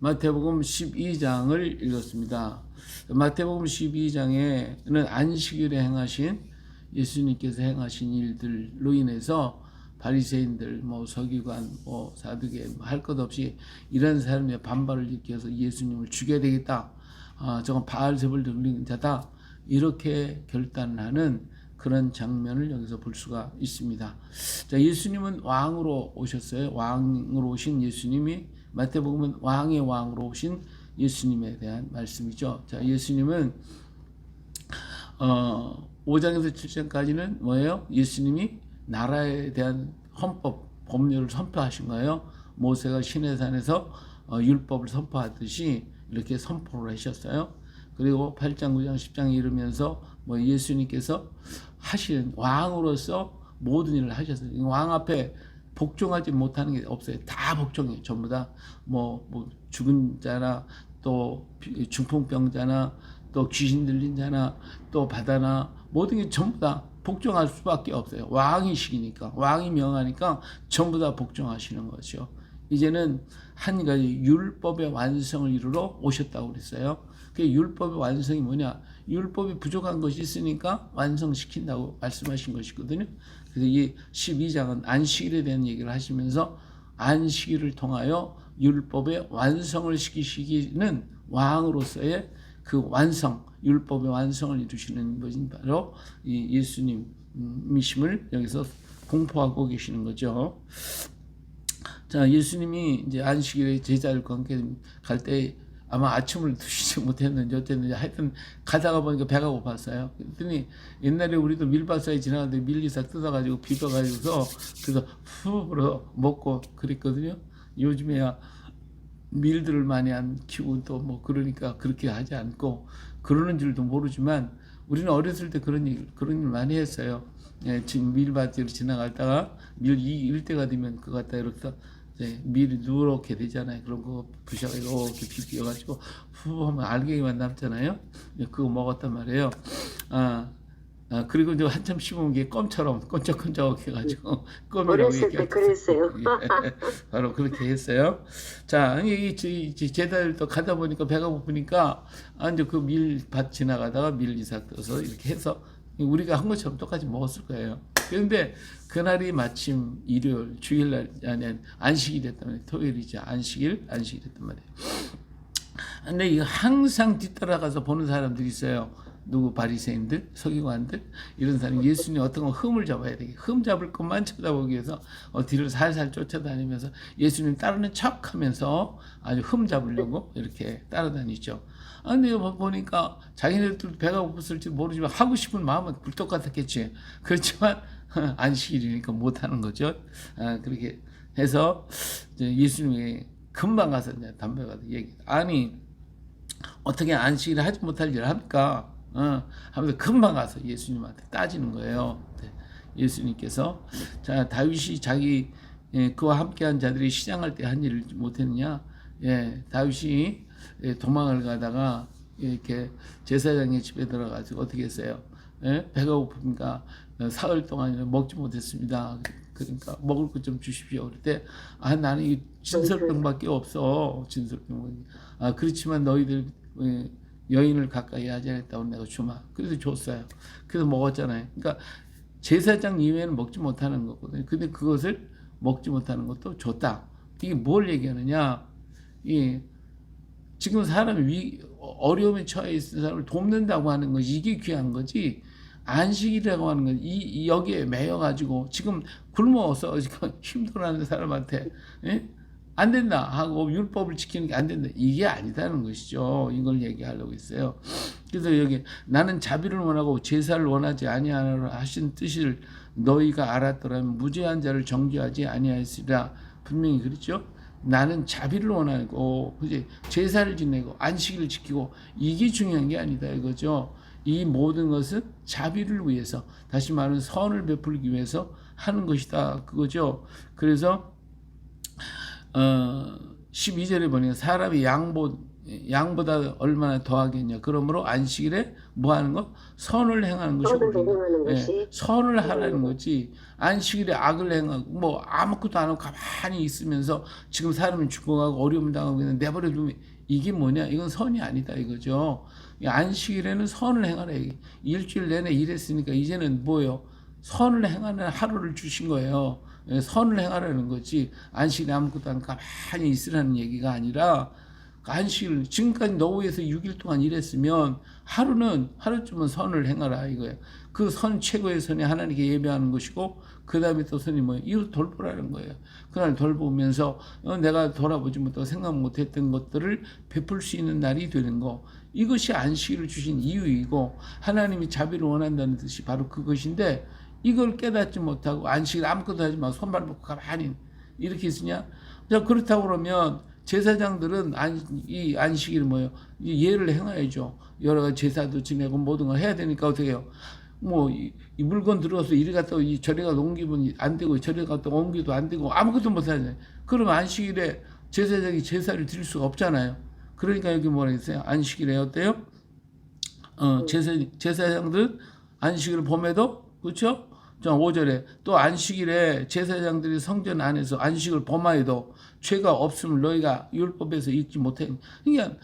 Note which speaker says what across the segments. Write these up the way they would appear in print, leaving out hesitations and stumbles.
Speaker 1: 마태복음 12장을 읽었습니다. 마태복음 12장에는 안식일에 행하신 예수님께서 행하신 일들로 인해서 바리새인들, 서기관, 사두개 할 것 없이 이런 사람의 반발을 일으켜서 예수님을 죽여야 되겠다. 저건 바알세불 들리는 자다. 이렇게 결단하는 그런 장면을 여기서 볼 수가 있습니다. 자, 예수님은 왕으로 오셨어요. 왕으로 오신 예수님이 마태복음은 왕의 왕으로 오신 예수님에 대한 말씀이죠. 자, 예수님은 5장에서 7장까지는 뭐예요? 예수님이 나라에 대한 헌법, 법률을 선포하신 거예요. 모세가 시내산에서 율법을 선포하듯이 이렇게 선포를 하셨어요. 그리고 8장, 9장, 10장에 이르면서 예수님께서 하시는 왕으로서 모든 일을 하셨어요. 왕 앞에 복종하지 못하는 게 없어요. 다 복종해요. 전부 다 죽은 자나 또 중풍병자나 또 귀신 들린 자나 또 바다나 모든 게 전부 다 복종할 수밖에 없어요. 왕이시니까, 왕이 명하니까 전부 다 복종하시는 거죠. 이제는 한 가지 율법의 완성을 이루러 오셨다고 그랬어요. 그 율법의 완성이 뭐냐? 율법이 부족한 것이 있으니까 완성시킨다고 말씀하신 것이거든요. 그래서 이 12장은 안식일에 대한 얘기를 하시면서 안식일을 통하여 율법의 완성을 시키시기는 왕으로서의 그 완성, 율법의 완성을 이루시는 것이 바로 이 예수님이심을 여기서 공포하고 계시는 거죠. 자, 예수님이 이제 안식일에 제자들과 함께 갈 때 아마 아침을 드시지 못했는지 어땠는지 하여튼 가다가 보니까 배가 고팠어요. 그랬더니 옛날에 우리도 밀밭사이 지나가는데 밀리사 뜯어가지고 비벼가지고서 그래서 후 먹고 그랬거든요. 요즘에야 밀들을 많이 안 키우고 또 그러니까 그렇게 하지 않고 그러는 줄도 모르지만 우리는 어렸을 때 그런 일 많이 했어요. 지금 밀밭으로 지나가다가 밀 일대가 되면 그거 갖다 이렇게 밀이 누렇게 되잖아요. 그런 거 부셔가지고 이렇게 비벼가지고 후 하면 알갱이만 남잖아요. 그거 먹었단 말이에요. 그리고 이제 한참 씹으면 게 껌처럼 끈적끈적 해가지고 껌이라고
Speaker 2: 어렸을 때 그랬어요.
Speaker 1: 바로 그렇게 했어요. 자, 이 제자들도 가다 보니까 배가 고프니까 이제 그 밀밭 지나가다가 밀리삭 떠서 이렇게 해서 우리가 한 것처럼 똑같이 먹었을 거예요. 그런데 그날이 마침 일요일, 주일날 아니 안식일이었단 말이에요. 토요일이죠. 안식일이었단 말이에요. 근데 이거 항상 뒤따라가서 보는 사람들이 있어요. 누구 바리새인들, 서기관들 이런 사람 예수님 어떤 거 흠을 잡아야 되게 흠 잡을 것만 쳐다보기 위해서 뒤를 살살 쫓아다니면서 예수님 따르는 척하면서 아주 흠 잡으려고 이렇게 따라다니죠. 근데 보니까 자기네들도 배가 고팠을지 모르지만 하고 싶은 마음은 굴뚝 같았겠지. 그렇지만 안식일이니까 못하는 거죠. 그렇게 해서 예수님이 금방 가서 담배가 얘기. 아니 어떻게 안식일을 하지 못할 일을 합니까? 하면서 금방 가서 예수님한테 따지는 거예요. 예수님께서 자 다윗이 자기 그와 함께한 자들이 시장할 때 한 일을 못했느냐? 다윗이 도망을 가다가 이렇게 제사장의 집에 들어가서 어떻게 했어요? 배가 고프니까 사흘 동안 먹지 못했습니다. 그러니까 먹을 것 좀 주십시오. 그럴 때 나는 이 진설병밖에 없어. 진설병. 그렇지만 너희들 여인을 가까이 하지 않았다고 내가 주마. 그래서 줬어요. 그래서 먹었잖아요. 그러니까 제사장 이외에는 먹지 못하는 거거든요. 근데 그것을 먹지 못하는 것도 줬다. 이게 뭘 얘기하느냐? 지금 사람이 어려움에 처해 있는 사람을 돕는다고 하는 거 이게 귀한 거지. 안식이라고 하는 건 여기에 매여가지고 지금 굶어서 지금 힘들어하는 사람한테 안 된다 하고 율법을 지키는 게 안 된다 이게 아니다는 것이죠. 이걸 얘기하려고 했어요. 그래서 여기 나는 자비를 원하고 제사를 원하지 아니하노라 하신 뜻을 너희가 알았더라면 무죄한 자를 정죄하지 아니하였으리라 분명히 그랬죠. 나는 자비를 원하고 그지 제사를 지내고 안식일을 지키고 이게 중요한 게 아니다 이거죠. 이 모든 것은 자비를 위해서 다시 말하면 선을 베풀기 위해서 하는 것이다 그거죠. 그래서 12절에 보니까 사람이 양보다 얼마나 더하겠냐. 그러므로 안식일에 뭐 하는 거? 선을 행하는 것이
Speaker 2: 선을
Speaker 1: 옳으니라.
Speaker 2: 행하는
Speaker 1: 예,
Speaker 2: 것이
Speaker 1: 선을 하라는
Speaker 2: 옳으니라.
Speaker 1: 거지. 안식일에 악을 행하고 뭐 아무것도 안 하고 가만히 있으면서 지금 사람이 죽어가고 어려움을 당하고 있는데 내버려 두면 이게 뭐냐? 이건 선이 아니다 이거죠. 이 안식일에는 선을 행하라. 일주일 내내 일했으니까 이제는 뭐요? 선을 행하는 하루를 주신 거예요. 예, 선을 행하라는 거지. 안식일에 아무것도 안 하고 가만히 있으라는 얘기가 아니라 안식일 지금까지 노후에서 6일 동안 일했으면 하루쯤은 선을 행하라 이거예요. 그 선 최고의 선이 하나님께 예배하는 것이고 그 다음에 또 선이 뭐예요? 이웃 돌보라는 거예요. 그날 돌보면서 내가 돌아보지 못하고 생각 못했던 것들을 베풀 수 있는 날이 되는 거, 이것이 안식일을 주신 이유이고 하나님이 자비를 원한다는 뜻이 바로 그것인데 이걸 깨닫지 못하고 안식일 아무것도 하지 마 손발 놓고 가만히 이렇게 있으냐? 자, 그렇다고 그러면 제사장들은 이 안식일 뭐예요? 예를 행해야죠. 여러 가지 제사도 지내고 모든 걸 해야 되니까 어떻게 해요? 뭐 이 물건 들어서 이리 갔다 저리 가서 옮기면 안 되고 저리 갔다 옮기도 안 되고 아무것도 못 하잖아요. 그럼 안식일에 제사장이 제사를 드릴 수가 없잖아요. 그러니까 여기 뭐라 했어요? 안식일에 어때요? 제사장들은 안식일을 범해도 그렇죠? 5절에 또 안식일에 제사장들이 성전 안에서 안식을 범하여도 죄가 없음을 너희가 율법에서 읽지 못해. 그러니까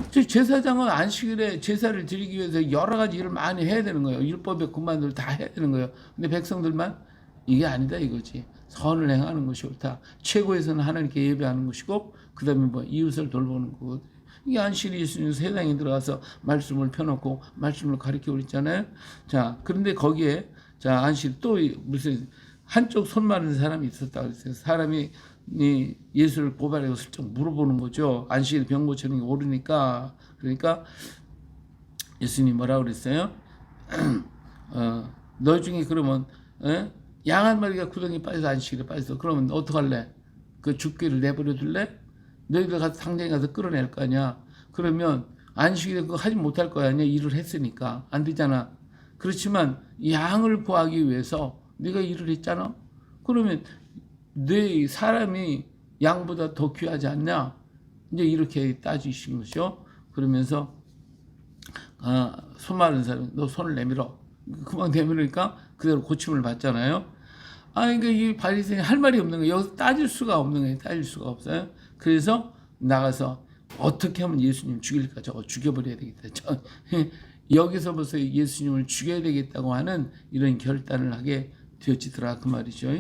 Speaker 1: 제사장은 안식일에 제사를 드리기 위해서 여러 가지 일을 많이 해야 되는 거예요. 율법의 군만들 다 해야 되는 거예요. 근데 백성들만 이게 아니다 이거지. 선을 행하는 것이 옳다. 최고에서는 하나님께 예배하는 것이고 그 다음에 뭐 이웃을 돌보는 거고. 이게 안식일이 예수님 세상에 들어가서 말씀을 펴놓고 말씀을 가르치고 있잖아요. 자, 그런데 거기에 자 안식 또 무슨 한쪽 손 마른 사람이 있었다 그랬어요. 사람이 예수를 고발해서 슬쩍 물어보는 거죠. 안식일 병 고치는 게 옳으니까. 그러니까 예수님이 뭐라고 그랬어요? 너 중에 그러면 양 한 마리가 구덩이에 빠져서 안식일에 빠져서 그러면 어떡할래? 그 죽기를 내버려 둘래? 너희들 가서 당장에 가서 끌어낼 거 아니야. 그러면 안식일에 그거 하지 못할 거 아니야. 일을 했으니까 안 되잖아. 그렇지만 양을 구하기 위해서 네가 일을 했잖아. 그러면 내 사람이 양보다 더 귀하지 않냐? 이제 이렇게 따지신 것이요. 그러면서 손 마른 사람 너 손을 내밀어. 그만 내밀으니까 그대로 고침을 받잖아요. 그러니까 이 바리새인이 할 말이 없는 거예요. 여기서 따질 수가 없는 거예요. 따질 수가 없어요. 그래서 나가서 어떻게 하면 예수님 죽일까? 저거 죽여버려야 되겠다. 여기서 벌써 예수님을 죽여야 되겠다고 하는 이런 결단을 하게 되어지더라 그 말이죠.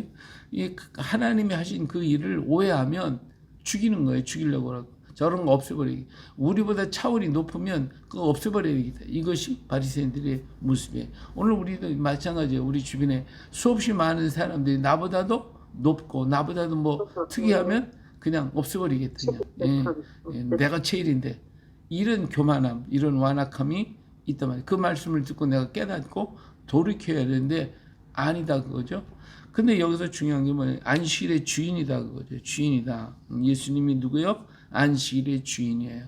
Speaker 1: 이 하나님이 하신 그 일을 오해하면 죽이는 거예요. 죽이려고 하고 저런 거 없애버리기. 우리보다 차원이 높으면 그거 없애버려야 되겠다. 이것이 바리새인들의 모습이에요. 오늘 우리도 마찬가지예요. 우리 주변에 수없이 많은 사람들이 나보다도 높고 나보다도 뭐 특이하면 그냥 없애버리겠다. 내가 제일인데 이런 교만함, 이런 완악함이 있단 말이에요. 그 말씀을 듣고 내가 깨닫고 돌이켜야 되는데 아니다 그거죠. 근데 여기서 중요한 게 뭐예요? 안식일의 주인이다 그거죠. 주인이다. 예수님이 누구요? 안식일의 주인이에요.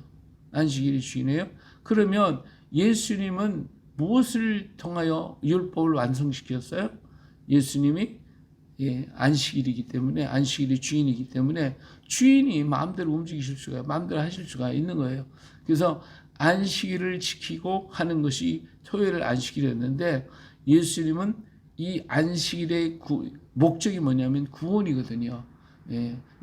Speaker 1: 안식일의 주인이에요. 그러면 예수님은 무엇을 통하여 율법을 완성시켰어요? 예수님이 안식일이기 때문에 안식일의 주인이기 때문에 주인이 마음대로 움직이실 수가 마음대로 하실 수가 있는 거예요. 그래서 안식일을 지키고 하는 것이 토요일 안식일이었는데 예수님은 이 안식일의 목적이 뭐냐면 구원이거든요.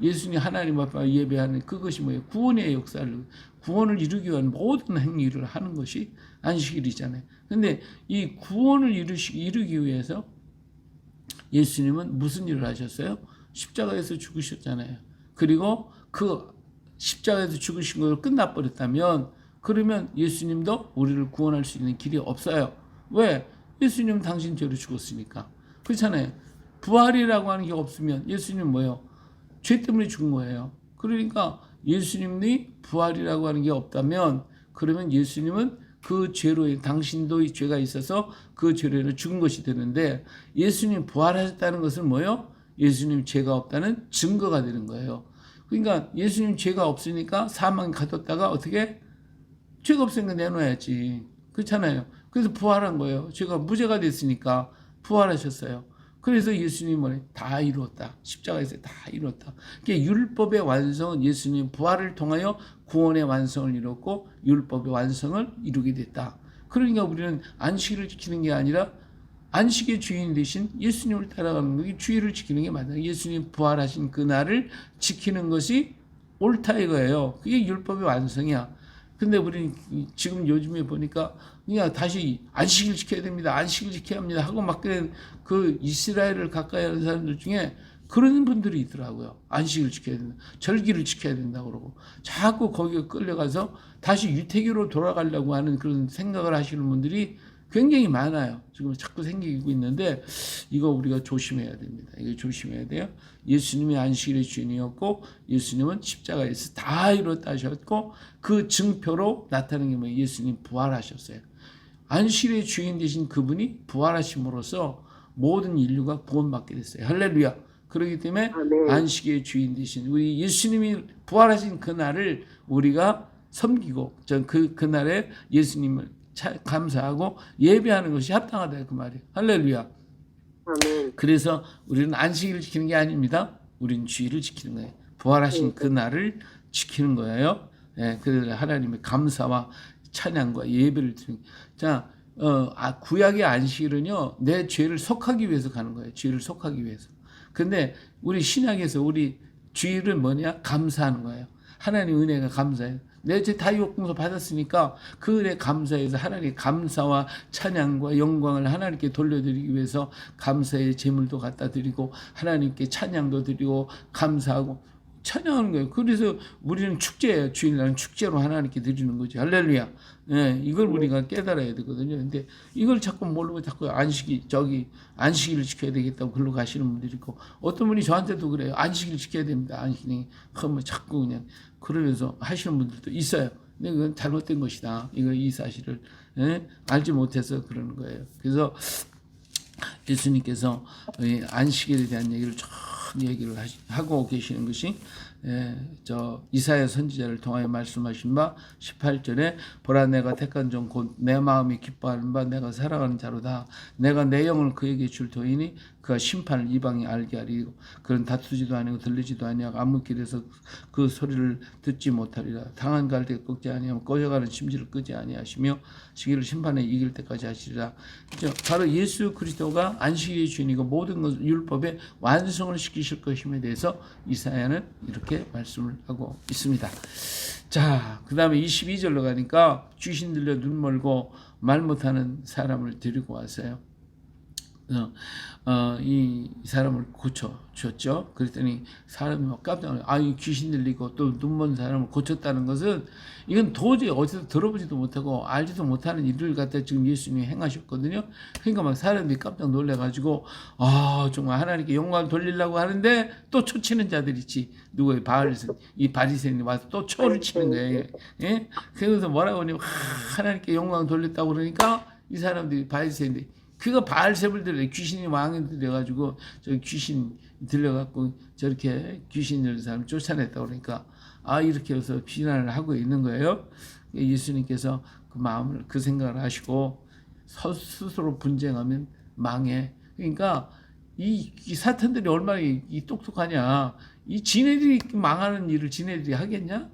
Speaker 1: 예수님 하나님 앞에 예배하는 그것이 뭐예요? 구원의 역사를 구원을 이루기 위한 모든 행위를 하는 것이 안식일이잖아요. 근데 이 구원을 이루기 위해서 예수님은 무슨 일을 하셨어요? 십자가에서 죽으셨잖아요. 그리고 그 십자가에서 죽으신 것으로 끝나버렸다면 그러면 예수님도 우리를 구원할 수 있는 길이 없어요. 왜? 예수님은 당신 죄로 죽었으니까. 그렇잖아요. 부활이라고 하는 게 없으면 예수님은 뭐예요? 죄 때문에 죽은 거예요. 그러니까 예수님이 부활이라고 하는 게 없다면 그러면 예수님은 그 죄로 당신도 죄가 있어서 그 죄로 죽은 것이 되는데 예수님 부활하셨다는 것은 뭐예요? 예수님 죄가 없다는 증거가 되는 거예요. 그러니까 예수님 죄가 없으니까 사망 가뒀다가 어떻게? 죄가 없으니까 내놓아야지. 그렇잖아요. 그래서 부활한 거예요. 죄가 무죄가 됐으니까 부활하셨어요. 그래서 예수님은 다 이루었다. 십자가에서 다 이루었다. 그러니까 율법의 완성은 예수님 부활을 통하여 구원의 완성을 이뤘고 율법의 완성을 이루게 됐다. 그러니까 우리는 안식일을 지키는 게 아니라 안식의 주인 되신 예수님을 따라가는 것이 주일을 지키는 게 맞아요. 예수님 부활하신 그 날을 지키는 것이 옳다 이거예요. 그게 율법의 완성이야. 근데 우리는 지금 요즘에 보니까 그냥 다시 안식일 지켜야 됩니다. 안식일 지켜야 합니다. 하고 막 그 이스라엘을 가까이 하는 사람들 중에 그런 분들이 있더라고요. 안식일 지켜야 된다. 절기를 지켜야 된다 그러고 자꾸 거기에 끌려가서 다시 유태교로 돌아가려고 하는 그런 생각을 하시는 분들이 굉장히 많아요. 지금 자꾸 생기고 있는데 이거 우리가 조심해야 됩니다. 이거 조심해야 돼요. 예수님이 안식일의 주인이었고 예수님은 십자가에서 다 이뤘다 하셨고 그 증표로 나타나는 게 뭐예요? 예수님 부활하셨어요. 안식일의 주인 되신 그분이 부활하심으로써 모든 인류가 구원받게 됐어요. 할렐루야. 그렇기 때문에 안식일의 주인 되신 우리 예수님이 부활하신 그날을 우리가 섬기고 그날에 예수님을 감사하고 예배하는 것이 합당하다 그 말이에요. 할렐루야.
Speaker 2: 아멘.
Speaker 1: 그래서 우리는 안식일을 지키는 게 아닙니다. 우리는 주일을 지키는 거예요. 부활하신 그 날을 지키는 거예요. 예, 그 하나님의 감사와 찬양과 예배를 드리는. 자, 구약의 안식일은요 내 죄를 속하기 위해서 가는 거예요. 죄를 속하기 위해서. 근데 우리 신약에서 우리 주일은 뭐냐? 감사하는 거예요. 하나님 은혜가 감사해요. 내 죄 다 용서 받았으니까 그 은혜 감사해서 하나님의 감사와 찬양과 영광을 하나님께 돌려드리기 위해서 감사의 제물도 갖다 드리고 하나님께 찬양도 드리고 감사하고 찬양하는 거예요. 그래서 우리는 축제예요. 주일날은 축제로 하나님께 드리는 거죠. 할렐루야. 예, 이걸 우리가 깨달아야 되거든요. 근데 이걸 자꾸 모르고 자꾸 안식일을 지켜야 되겠다고 글로 가시는 분들이 있고 어떤 분이 저한테도 그래요. 안식일 지켜야 됩니다. 안식일. 그러면 자꾸 그냥 그러면서 하시는 분들도 있어요. 근데 그건 잘못된 것이다. 이 사실을 알지 못해서 그러는 거예요. 그래서 예수님께서 안식일에 대한 얘기를 쭉 얘기를 하고 계시는 것이 이사야 선지자를 통하여 말씀하신 바 18절에 보라 내가 택한 종 곧 내 마음이 기뻐하는 바 내가 사랑하는 자로다. 내가 내 영을 그에게 줄 터이니 그가 심판을 이방에 알게 하리고 그는 다투지도 아니고 들리지도 아니하고 아무 길에서 그 소리를 듣지 못하리라. 당한 갈대 꺾지 아니하며 꺼져가는 심지를 끄지 아니하시며 시기를 심판에 이길 때까지 하시리라. 바로 예수 그리스도가 안식일의 주인이고 모든 것을 율법의 완성을 시키실 것임에 대해서 이사야는 이렇게 말씀을 하고 있습니다. 자, 그 다음에 22절로 가니까 귀신 들려 눈 멀고 말 못하는 사람을 데리고 왔어요. 이 사람을 고쳐 주었죠. 그랬더니 사람이 막 깜짝 놀라요. 이 귀신 들리고 또 눈먼 사람을 고쳤다는 것은 이건 도저히 어디서 들어보지도 못하고 알지도 못하는 일을 갖다 지금 예수님이 행하셨거든요. 그러니까 막 사람들이 깜짝 놀래가지고 정말 하나님께 영광을 돌리려고 하는데 또 초치는 자들 있지. 누구의 이 바리새인이 와서 또 초를 치는 거예요. 예? 그래서 뭐라고 하냐면 하나님께 영광을 돌렸다고 그러니까 이 사람들이 바리새인들이 그가 바알세불 들려 귀신이 왕이 들려가지고 저 귀신 들려갖고 저렇게 귀신 들린 사람 쫓아냈다고 그러니까 이렇게 해서 비난을 하고 있는 거예요. 예수님께서 그 마음을 그 생각을 하시고 스스로 분쟁하면 망해. 그러니까 이 사탄들이 얼마나 똑똑하냐. 이 지네들이 망하는 일을 지네들이 하겠냐?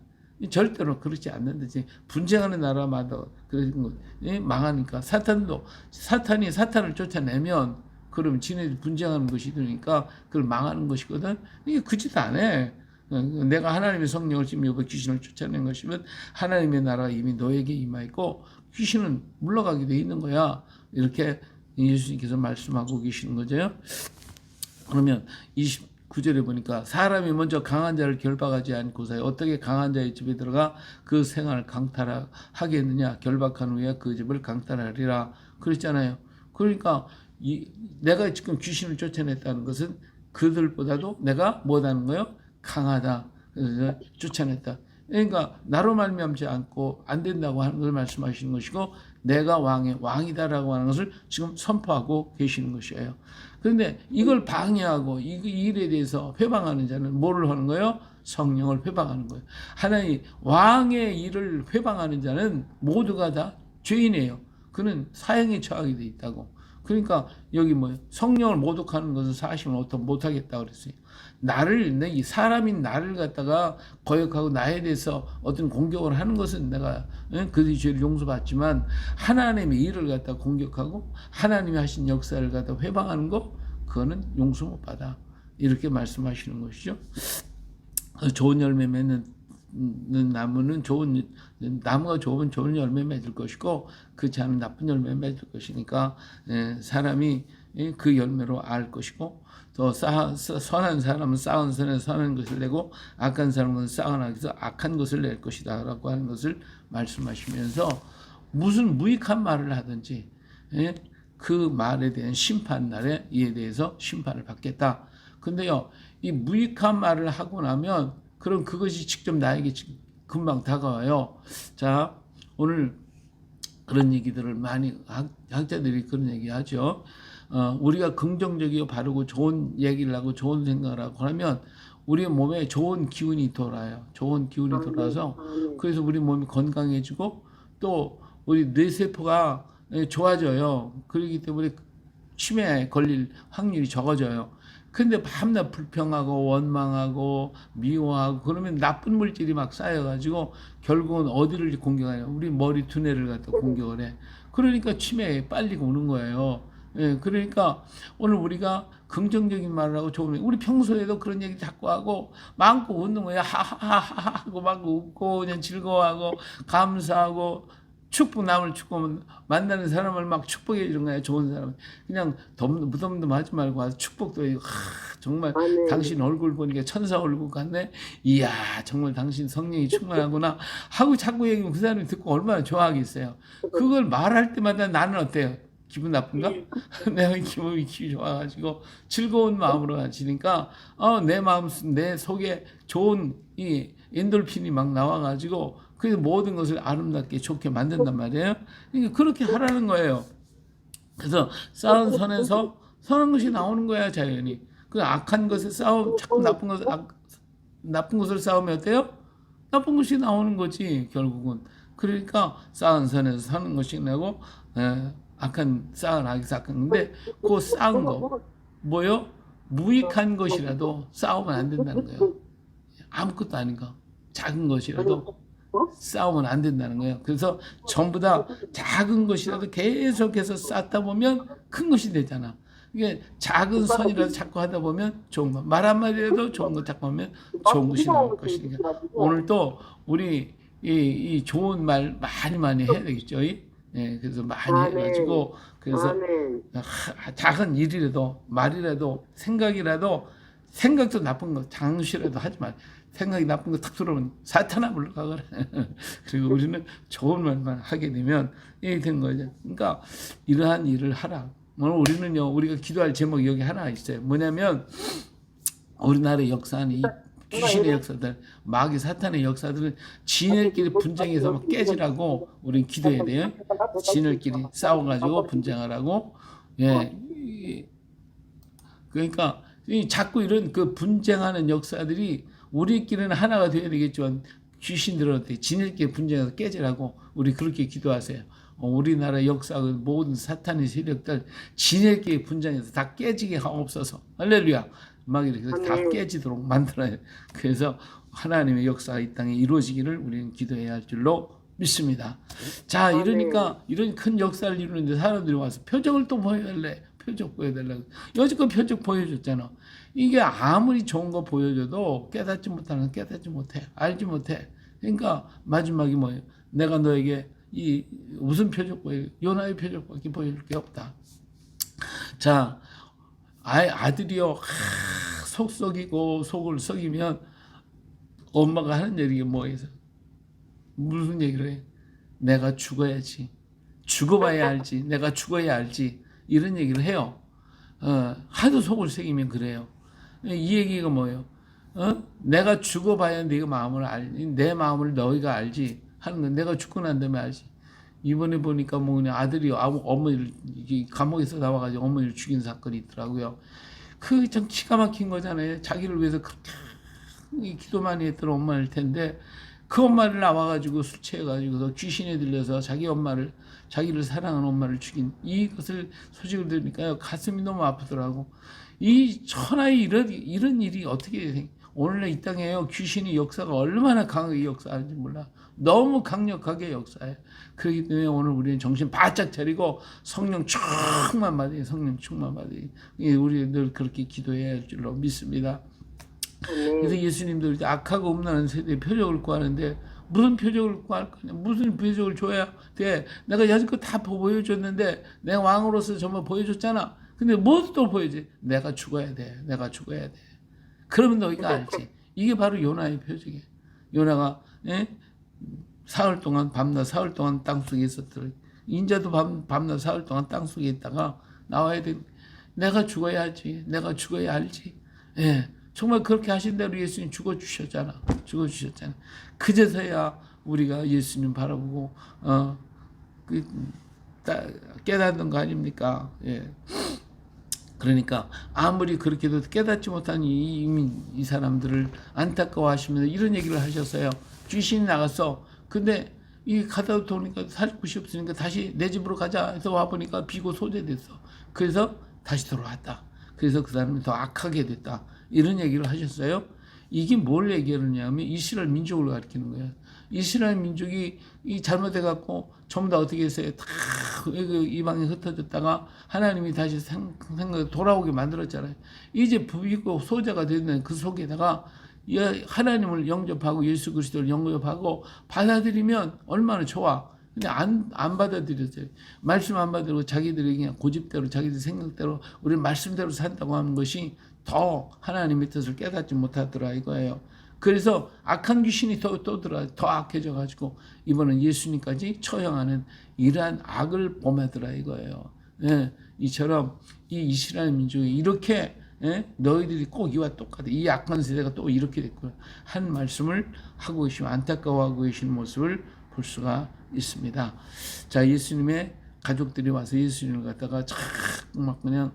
Speaker 1: 절대로 그렇지 않는데 분쟁하는 나라마다 그런 거 망하니까 사탄이 사탄을 쫓아내면 그러면 지네들이 분쟁하는 것이 되니까 그걸 망하는 것이거든. 이게 그 짓 안 해. 내가 하나님의 성령을 지금 여기 귀신을 쫓아낸 것이면 하나님의 나라가 이미 너에게 임하였고 귀신은 물러가게 돼 있는 거야. 이렇게 예수님께서 말씀하고 계시는 거죠. 그러면 29절에 보니까 사람이 먼저 강한 자를 결박하지 않고서 어떻게 강한 자의 집에 들어가 그 생활을 강탈하겠느냐. 결박한 후에 그 집을 강탈하리라 그랬잖아요. 그러니까 내가 지금 귀신을 쫓아냈다는 것은 그들보다도 내가 뭐하는 거예요? 강하다. 그래서 쫓아냈다. 그러니까 나로 말미암지 않고 안 된다고 하는 걸 말씀하시는 것이고 내가 왕이다라고 하는 것을 지금 선포하고 계시는 것이에요. 그런데 이걸 방해하고 이 일에 대해서 회방하는 자는 뭐를 하는 거예요? 성령을 회방하는 거예요. 하나님 왕의 일을 회방하는 자는 모두가 다 죄인이에요. 그는 사형에 처하게 돼 있다고. 그러니까 여기 뭐 성령을 모독하는 것은 사실은 어떤 못하겠다 그랬어요. 이 사람인 나를 갖다가 거역하고 나에 대해서 어떤 공격을 하는 것은 내가 그들이 죄를 용서받지만 하나님의 일을 갖다 공격하고 하나님이 하신 역사를 갖다 회방하는 거 그거는 용서 못 받아. 이렇게 말씀하시는 것이죠. 좋은 열매 맺는 나무는 나무가 좋으면 좋은 열매 맺을 것이고 그렇지 않으면 나쁜 열매 맺을 것이니까 사람이 그 열매로 알 것이고 또 선한 사람은 쌓은 선에 선한 것을 내고 악한 사람은 쌓은 악에서 악한 것을 낼 것이다 라고 하는 것을 말씀하시면서 무슨 무익한 말을 하든지 그 말에 대한 심판 날에 이에 대해서 심판을 받겠다. 근데요 이 무익한 말을 하고 나면 그럼 그것이 직접 나에게 금방 다가와요. 자, 오늘 그런 얘기들을 많이 학자들이 그런 얘기하죠. 우리가 긍정적이고 바르고 좋은 얘기를 하고 좋은 생각을 하고 하면 우리 몸에 좋은 기운이 돌아요. 좋은 기운이 돌아서 그래서 우리 몸이 건강해지고 또 우리 뇌세포가 좋아져요. 그렇기 때문에 치매에 걸릴 확률이 적어져요. 근데 밤낮 불평하고 원망하고 미워하고 그러면 나쁜 물질이 막 쌓여가지고 결국은 어디를 공격해요? 우리 머리 두뇌를 갖다 공격을 해. 그러니까 치매에 빨리 오는 거예요. 그러니까 오늘 우리가 긍정적인 말을 하고 좋은 우리 평소에도 그런 얘기 자꾸 하고 마음껏 웃는 거예요. 하하하하 하고 막 웃고 그냥 즐거워하고 감사하고 축복 남을 축복 만나는 사람을 막 축복해 주는 거야. 좋은 사람 그냥 무덤덤하지 말고 와서 축복도 해요. 정말 당신 얼굴 보니까 천사 얼굴 같네. 이야 정말 당신 성령이 충만하구나 하고 자꾸 얘기하면 그 사람이 듣고 얼마나 좋아하겠어요. 그걸 말할 때마다 나는 어때요? 기분 나쁜가? 내가 기분이 좋아가지고 즐거운 마음으로 가지니까 내 속에 좋은 이 엔돌핀이 막 나와가지고 그래서 모든 것을 아름답게 좋게 만든단 말이에요. 그러니까 그렇게 하라는 거예요. 그래서 쌓은 선에서 선한 것이 나오는 거야 자연히. 그 악한 것을 자꾸 나쁜 것을 쌓으면 어때요? 나쁜 것이 나오는 거지 결국은. 그러니까 쌓은 선에서 사는 것이 나고 악한 쌓은 악에서 악한 건데 그 쌓은 거 뭐요? 무익한 것이라도 쌓으면 안 된다는 거예요. 아무것도 아닌 거 작은 것이라도 싸우면 안 된다는 거예요. 그래서 전부 다 작은 것이라도 계속해서 쌓다 보면 큰 것이 되잖아. 이게 작은 선이라도 자꾸 하다 보면 좋은 거. 말 한마디라도 좋은 거 자꾸 하면 좋은 것이 나올 것이니까. 오늘도 우리 이 좋은 말 많이 해야 되겠죠. 그래서 많이 해가지고 그래서 작은 일이라도 말이라도 생각도 나쁜 거 장시라도 하지 말. 생각이 나쁜 거 탁 들어오면 사탄아 불러가 그래. 그리고 우리는 좋은 말만 하게 되면 이게 된 거죠. 그러니까 이러한 일을 하라. 오늘 우리는요 우리가 기도할 제목이 여기 하나 있어요. 뭐냐면 우리나라의 역사는 이 귀신의 역사들, 마귀 사탄의 역사들은 진일끼리 분쟁해서 막 깨지라고 우리는 기도해야 돼요. 진일끼리 싸워가지고 분쟁하라고. 그러니까 자꾸 이런 그 분쟁하는 역사들이 우리끼리는 하나가 되어야 되겠지만 귀신들은 진일끼리 분쟁해서 깨지라고 우리 그렇게 기도하세요. 우리나라 역사 모든 사탄의 세력들 진일끼리 분쟁해서 다 깨지게 하옵소서. 할렐루야. 막 이렇게 다 깨지도록 만들어요. 그래서 하나님의 역사가 이 땅에 이루어지기를 우리는 기도해야 할 줄로 믿습니다. 자, 이러니까 이런 큰 역사를 이루는데 사람들이 와서 표적을 또 보여달래. 표적 보여달라고. 여지껏 표적 보여줬잖아. 이게 아무리 좋은 거 보여줘도 깨닫지 못해. 알지 못해. 그러니까 마지막이 뭐예요? 내가 너에게 이 무슨 표적 요나의 표적밖에 보여줄 게 없다. 자, 아들이요 속 썩이고 속을 썩이면 엄마가 하는 얘기가 뭐예요? 무슨 얘기를 해? 내가 죽어야지. 죽어봐야 알지. 내가 죽어야 알지. 이런 얘기를 해요. 하도 속을 새기면 그래요. 이 얘기가 뭐예요? 내가 죽어봐야 네가 마음을 알지. 내 마음을 너희가 알지. 하는 건 내가 죽고 난 다음에 알지. 이번에 보니까 뭐 그냥 아들이 어머니를 감옥에서 나와가지고 어머니를 죽인 사건이 있더라고요. 그 참 기가 막힌 거잖아요. 자기를 위해서 그렇게 기도 많이 했던 엄마일 텐데 그 엄마를 나와가지고 술 취해가지고 귀신에 들려서 자기를 사랑하는 엄마를 죽인 이것을 소식을 들으니까요 가슴이 너무 아프더라고. 이 천하의 이런 일이 어떻게 오늘날 이 땅에요 귀신의 역사가 얼마나 강하게 역사하는지 몰라. 너무 강력하게 역사해. 그렇기 때문에 오늘 우리는 정신 바짝 차리고 성령 충만 받으니 성령 충만 받으니 우리 늘 그렇게 기도해야 할 줄로 믿습니다. 그래서 예수님도 이제 악하고 음란한 세대의 표적을 구하는데 무슨 표적을 구할 거냐? 무슨 표적을 줘야 돼? 내가 여지껏 다 보여줬는데 내가 왕으로서 정말 보여줬잖아. 근데 뭐 또 보여지? 내가 죽어야 돼. 내가 죽어야 돼. 그러면 너희가 알지. 이게 바로 요나의 표적이야. 요나가 사흘 동안 밤낮 사흘 동안 땅속에 있었더라. 인자도 밤낮 사흘 동안 땅속에 있다가 나와야 돼. 내가 죽어야 하지. 내가 죽어야 알지. 예. 정말 그렇게 하신 대로 예수님 죽어주셨잖아. 죽어주셨잖아. 그제서야 우리가 예수님 바라보고 깨닫는 거 아닙니까? 예. 그러니까 아무리 그렇게도 깨닫지 못한 이 사람들을 안타까워하시면서 이런 얘기를 하셨어요. 귀신이 나갔어. 근데 이 가다 보니까 살 곳이 없으니까 다시 내 집으로 가자 해서 와보니까 비고 소재됐어. 그래서 다시 돌아왔다. 그래서 그 사람이 더 악하게 됐다. 이런 얘기를 하셨어요. 이게 뭘 얘기하느냐면 이스라엘 민족을 가리키는 거예요. 이스라엘 민족이 잘못해갖고 전부 다 어떻게 했어요? 다 이방에 흩어졌다가 하나님이 다시 돌아오게 만들었잖아요. 이제 부비고 소자가 되는 그 속에다가 하나님을 영접하고 예수 그리스도를 영접하고 받아들이면 얼마나 좋아. 근데 안 받아들였어요. 말씀 안 받아들고 자기들이 그냥 고집대로 자기들 생각대로 우리 말씀대로 산다고 하는 것이 더 하나님의 뜻을 깨닫지 못하더라 이거예요. 그래서 악한 귀신이 더 악해져 가지고 이번은 예수님까지 처형하는 이러한 악을 범하더라 이거예요. 예, 이처럼 이 이스라엘 민족이 이렇게 너희들이 꼭 이와 똑같아. 이 악한 세대가 또 이렇게 됐구나. 한 말씀을 하고 계시고 안타까워하고 계시는 모습을 볼 수가 있습니다. 자, 예수님의 가족들이 와서 예수님을 갖다가 막 그냥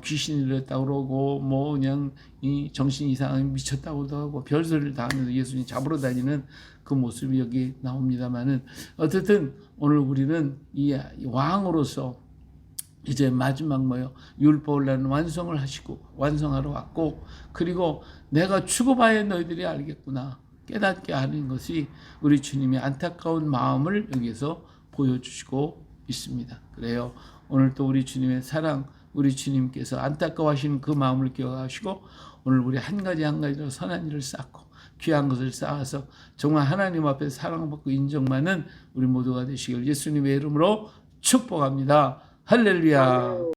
Speaker 1: 귀신이 들렸다고 그러고 뭐 그냥 이 정신 이상하게 미쳤다고도 하고 별소리를 다 하면서 예수님 잡으러 다니는 그 모습이 여기 나옵니다만은 어쨌든 오늘 우리는 이 왕으로서 이제 마지막 율법을 나는 완성을 하시고 완성하러 왔고 그리고 내가 죽어봐야 너희들이 알겠구나 깨닫게 하는 것이 우리 주님의 안타까운 마음을 여기에서 보여주시고 있습니다. 그래요. 오늘 또 우리 주님의 사랑, 우리 주님께서 안타까워하시는 그 마음을 기억하시고 오늘 우리 한 가지로 선한 일을 쌓고 귀한 것을 쌓아서 정말 하나님 앞에 사랑받고 인정받는 우리 모두가 되시길 예수님의 이름으로 축복합니다. 할렐루야.